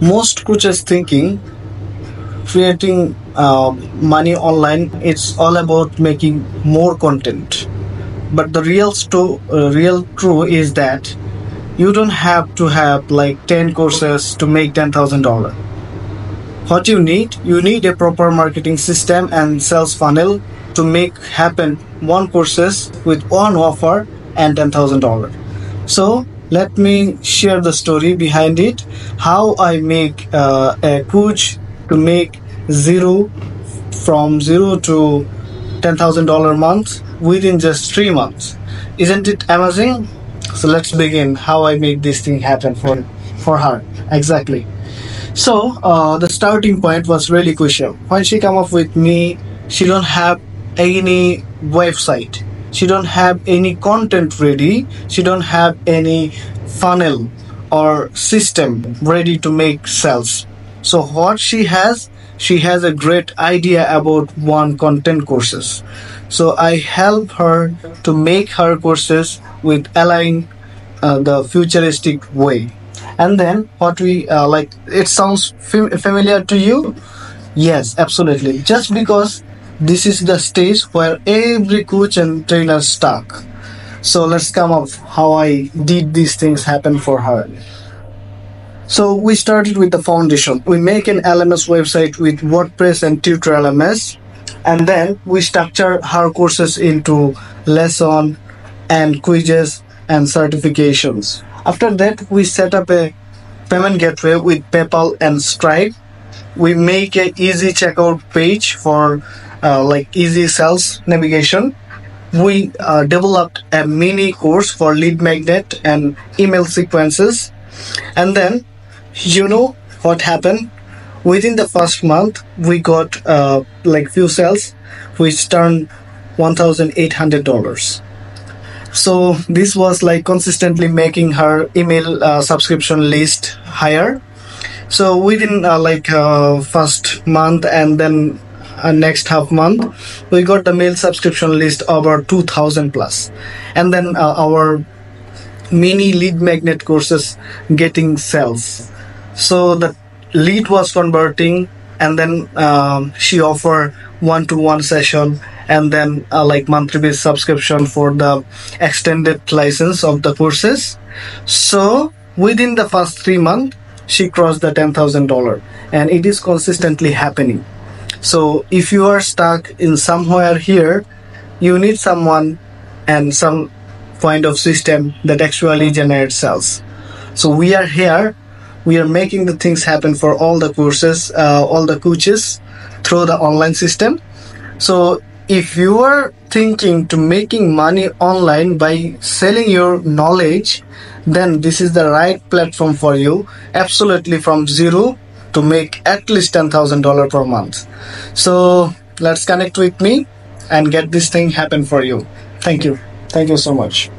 Most coaches thinking creating money online, it's all about making more content. But the real true is that you don't have to have like 10 courses to make $10,000. What you need a proper marketing system and sales funnel to make happen one courses with one offer and $10,000. So let me share the story behind it. How I make a coach to make zero from zero to $10,000 month within just 3 months. Isn't it amazing? So let's begin how I make this thing happen for her. Exactly. So the starting point was really crucial. When she come up with me, she don't have any website. She don't have any content ready. She don't have any funnel or system ready to make sales. So what she has a great idea about one content courses. So I help her to make her courses with align the futuristic way. And then what we like, it sounds familiar to you? Yes, absolutely. Just because this is the stage where every coach and trainer stuck. So let's come up how I did these things happen for her. So we started with the foundation. We make an LMS website with WordPress and Tutor LMS, and then we structure her courses into lesson and quizzes and certifications. After that, we set up a payment gateway with PayPal and Stripe. We make a easy checkout page for like easy sales navigation. We developed a mini course for lead magnet and email sequences. And then, you know what happened? Within the first month, we got like few sales, which turned $1,800. So this was like consistently making her email subscription list higher. So within first month and then next half month, we got the mail subscription list over 2,000 plus, and then our mini lead magnet courses getting sales. So the lead was converting, and then she offered one-to-one session, and then like monthly based subscription for the extended license of the courses. So within the first 3 months, she crossed the $10,000, and it is consistently happening. So if you are stuck in somewhere here, you need someone and some kind of system that actually generates sales. So we are here. We are making the things happen for all the courses, all the coaches through the online system. So if you are thinking to making money online by selling your knowledge, then this is the right platform for you. Absolutely from zero to make at least $10,000 per month. So let's connect with me and get this thing happen for you. Thank you. Thank you so much.